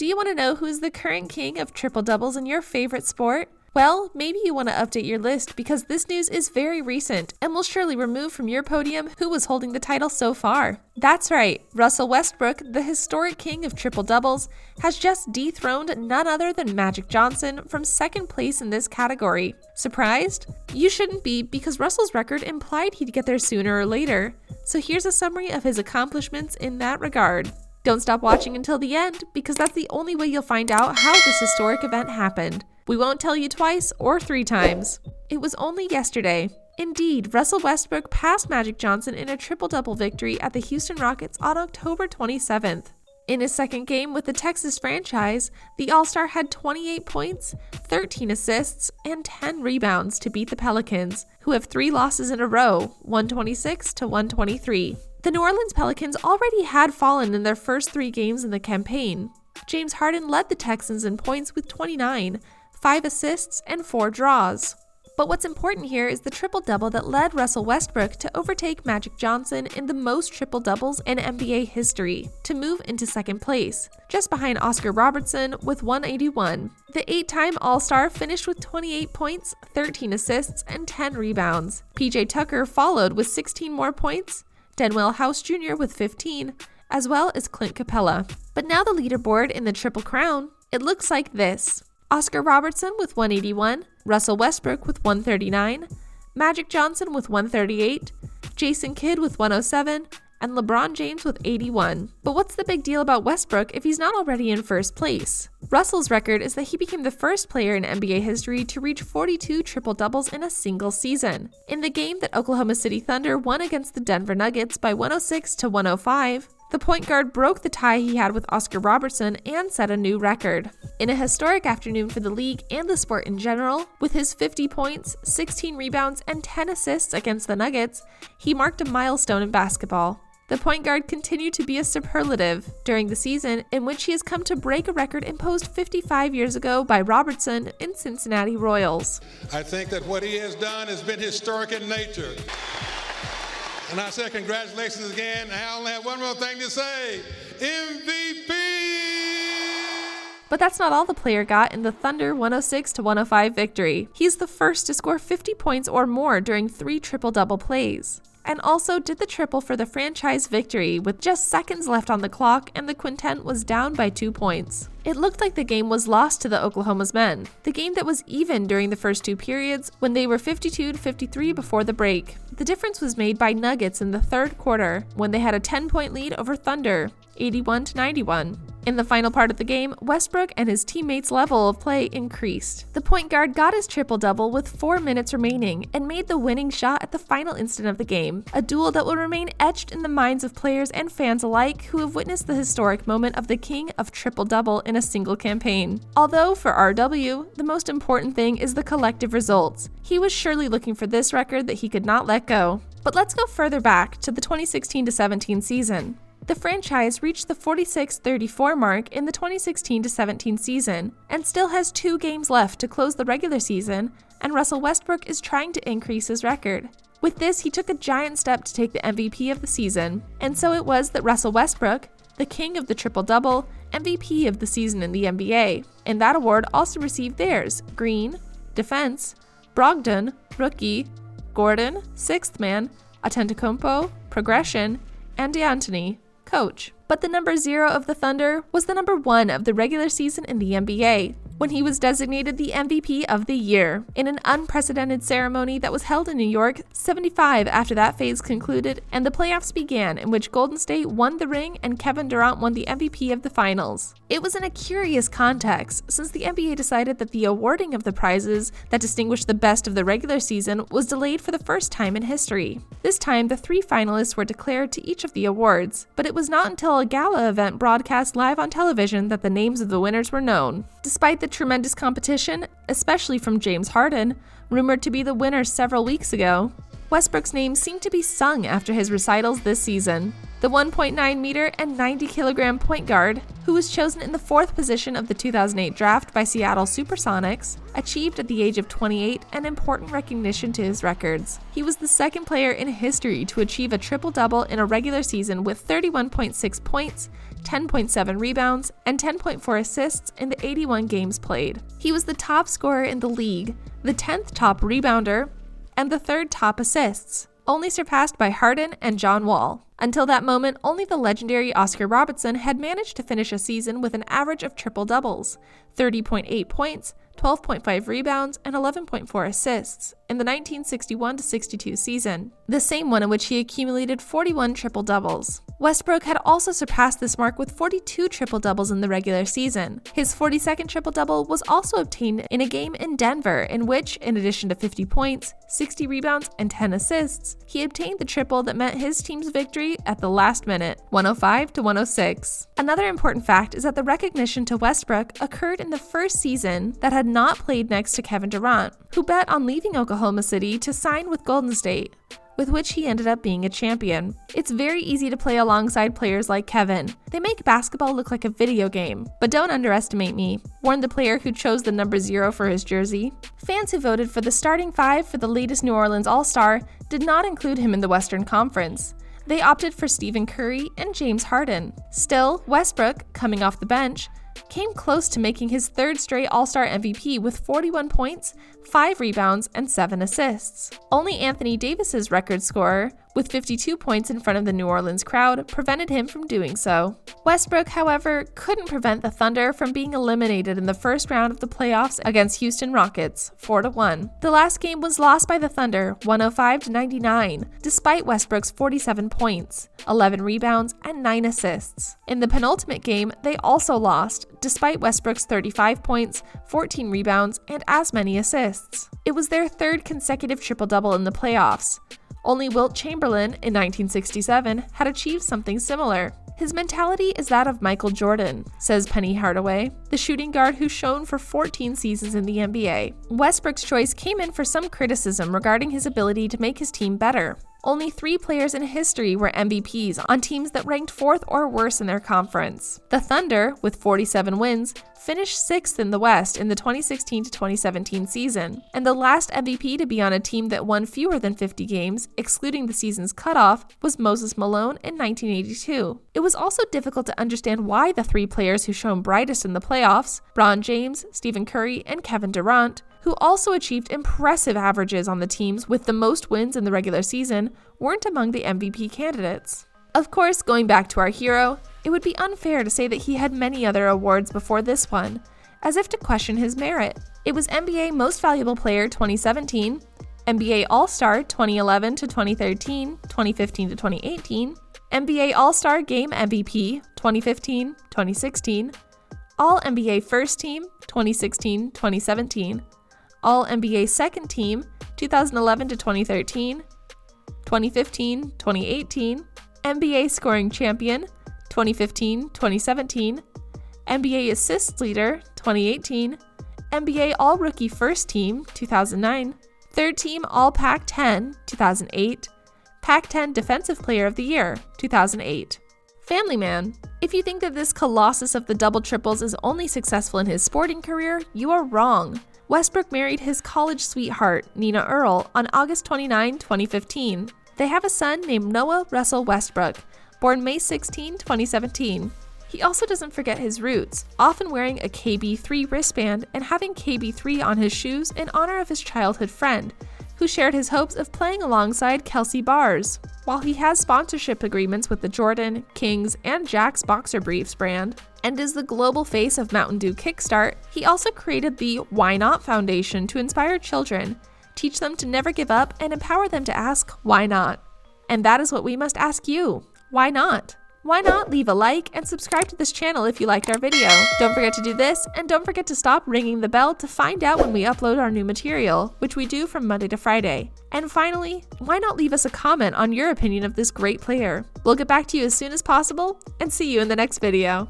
Do you want to know who's the current king of triple-doubles in your favorite sport? Well, maybe you want to update your list because this news is very recent and will surely remove from your podium who was holding the title so far. That's right, Russell Westbrook, the historic king of triple-doubles, has just dethroned none other than Magic Johnson from second place in this category. Surprised? You shouldn't be, because Russell's record implied he'd get there sooner or later. So here's a summary of his accomplishments in that regard. Don't stop watching until the end, because that's the only way you'll find out how this historic event happened. We won't tell you twice or 3 times. It was only yesterday. Indeed, Russell Westbrook passed Magic Johnson in a triple-double victory at the Houston Rockets on October 27th. In his second game with the Texas franchise, the All-Star had 28 points, 13 assists, and 10 rebounds to beat the Pelicans, who have 3 losses in a row, 126-123. The New Orleans Pelicans already had fallen in their first 3 games in the campaign. James Harden led the Texans in points with 29, 5 assists, and 4 draws. But what's important here is the triple-double that led Russell Westbrook to overtake Magic Johnson in the most triple-doubles in NBA history, to move into second place, just behind Oscar Robertson with 181. The 8-time All-Star finished with 28 points, 13 assists, and 10 rebounds. PJ Tucker followed with 16 more points, Denwell House Jr. with 15, as well as Clint Capella. But now the leaderboard in the Triple Crown, it looks like this. Oscar Robertson with 181, Russell Westbrook with 139, Magic Johnson with 138, Jason Kidd with 107, and LeBron James with 81. But what's the big deal about Westbrook if he's not already in first place? Russell's record is that he became the first player in NBA history to reach 42 triple-doubles in a single season. In the game that Oklahoma City Thunder won against the Denver Nuggets by 106-105, the point guard broke the tie he had with Oscar Robertson and set a new record. In a historic afternoon for the league and the sport in general, with his 50 points, 16 rebounds, and 10 assists against the Nuggets, he marked a milestone in basketball. The point guard continued to be a superlative during the season in which he has come to break a record imposed 55 years ago by Robertson in Cincinnati Royals. I think that what he has done has been historic in nature. And I say congratulations again. I only have one more thing to say. MVP! But that's not all the player got in the Thunder 106-105 victory. He's the first to score 50 points or more during 3 triple-double plays, and also did the triple for the franchise victory with just seconds left on the clock and the quintet was down by 2 points. It looked like the game was lost to the Oklahoma's men, the game that was even during the first 2 periods when they were 52-53 before the break. The difference was made by Nuggets in the third quarter when they had a 10-point lead over Thunder, 81-91. In the final part of the game, Westbrook and his teammates' level of play increased. The point guard got his triple-double with 4 minutes remaining and made the winning shot at the final instant of the game, a duel that will remain etched in the minds of players and fans alike who have witnessed the historic moment of the king of triple-double in a single campaign. Although, for RW, the most important thing is the collective results. He was surely looking for this record that he could not let go. But let's go further back to the 2016-17 season. The franchise reached the 46-34 mark in the 2016-17 season and still has 2 games left to close the regular season, and Russell Westbrook is trying to increase his record. With this, he took a giant step to take the MVP of the season, and so it was that Russell Westbrook, the king of the triple-double, MVP of the season in the NBA, and that award also received theirs: Green, Defense, Brogdon, Rookie, Gordon, Sixth Man, Antetokounmpo, Progression, and DeAntoni, Coach. But the number 0 of the Thunder was the number 1 of the regular season in the NBA, when he was designated the MVP of the year in an unprecedented ceremony that was held in New York 75 after that phase concluded and the playoffs began, in which Golden State won the ring and Kevin Durant won the MVP of the finals. It was in a curious context, since the NBA decided that the awarding of the prizes that distinguished the best of the regular season was delayed for the first time in history. This time, the 3 finalists were declared to each of the awards, but it was not until a gala event broadcast live on television that the names of the winners were known. Despite the tremendous competition, especially from James Harden, rumored to be the winner several weeks ago, Westbrook's name seemed to be sung after his recitals this season. The 1.9 meter and 90 kilogram point guard, who was chosen in the 4th position of the 2008 draft by Seattle Supersonics, achieved at the age of 28 an important recognition to his records. He was the 2nd player in history to achieve a triple-double in a regular season with 31.6 points, 10.7 rebounds, and 10.4 assists in the 81 games played. He was the top scorer in the league, the 10th top rebounder, and the 3rd top assists, only surpassed by Harden and John Wall. Until that moment, only the legendary Oscar Robertson had managed to finish a season with an average of triple-doubles, 30.8 points, 12.5 rebounds, and 11.4 assists in the 1961-62 season, the same one in which he accumulated 41 triple-doubles. Westbrook had also surpassed this mark with 42 triple-doubles in the regular season. His 42nd triple-double was also obtained in a game in Denver in which, in addition to 50 points, 60 rebounds, and 10 assists, he obtained the triple that meant his team's victory at the last minute, 105-106. Another important fact is that the recognition to Westbrook occurred in the first season that had not played next to Kevin Durant, who bet on leaving Oklahoma City to sign with Golden State, with which he ended up being a champion. It's very easy to play alongside players like Kevin. They make basketball look like a video game. But don't underestimate me, warned the player who chose the number 0 for his jersey. Fans who voted for the starting 5 for the latest New Orleans All-Star did not include him in the Western Conference. They opted for Stephen Curry and James Harden. Still, Westbrook, coming off the bench, came close to making his 3rd straight All-Star MVP with 41 points, 5 rebounds, and 7 assists. Only Anthony Davis's record scorer, with 52 points in front of the New Orleans crowd, prevented him from doing so. Westbrook, however, couldn't prevent the Thunder from being eliminated in the first round of the playoffs against Houston Rockets, 4-1. The last game was lost by the Thunder, 105-99, despite Westbrook's 47 points, 11 rebounds, and 9 assists. In the penultimate game, they also lost, despite Westbrook's 35 points, 14 rebounds, and as many assists. It was their 3rd consecutive triple-double in the playoffs. Only Wilt Chamberlain, in 1967, had achieved something similar. His mentality is that of Michael Jordan, says Penny Hardaway, the shooting guard who shone for 14 seasons in the NBA. Westbrook's choice came in for some criticism regarding his ability to make his team better. Only 3 players in history were MVPs on teams that ranked 4th or worse in their conference. The Thunder, with 47 wins, finished 6th in the West in the 2016-2017 season, and the last MVP to be on a team that won fewer than 50 games, excluding the season's cutoff, was Moses Malone in 1982. It was also difficult to understand why the 3 players who shone brightest in the playoffs, LeBron James, Stephen Curry, and Kevin Durant, who also achieved impressive averages on the teams with the most wins in the regular season, weren't among the MVP candidates. Of course, going back to our hero, it would be unfair to say that he had many other awards before this one, as if to question his merit. It was NBA Most Valuable Player 2017, NBA All-Star 2011-2013, 2015-2018, NBA All-Star Game MVP 2015-2016, All-NBA First Team 2016-2017, All-NBA Second Team 2011-2013, 2015-2018, NBA Scoring Champion 2015-2017, NBA Assists Leader 2018, NBA All-Rookie First Team 2009, Third Team All-Pac-10 2008, Pac-10 Defensive Player of the Year 2008. Family Man. If you think that this colossus of the double triples is only successful in his sporting career, you are wrong. Westbrook married his college sweetheart, Nina Earl, on August 29, 2015. They have a son named Noah Russell Westbrook, born May 16, 2017. He also doesn't forget his roots, often wearing a KB3 wristband and having KB3 on his shoes in honor of his childhood friend, who shared his hopes of playing alongside Kelsey Bars. While he has sponsorship agreements with the Jordan, Kings, and Jack's Boxer Briefs brand, and is the global face of Mountain Dew Kickstart, he also created the Why Not Foundation to inspire children, teach them to never give up, and empower them to ask, why not? And that is what we must ask you. Why not? Why not leave a like and subscribe to this channel if you liked our video? Don't forget to do this, and don't forget to stop ringing the bell to find out when we upload our new material, which we do from Monday to Friday. And finally, why not leave us a comment on your opinion of this great player? We'll get back to you as soon as possible, and see you in the next video.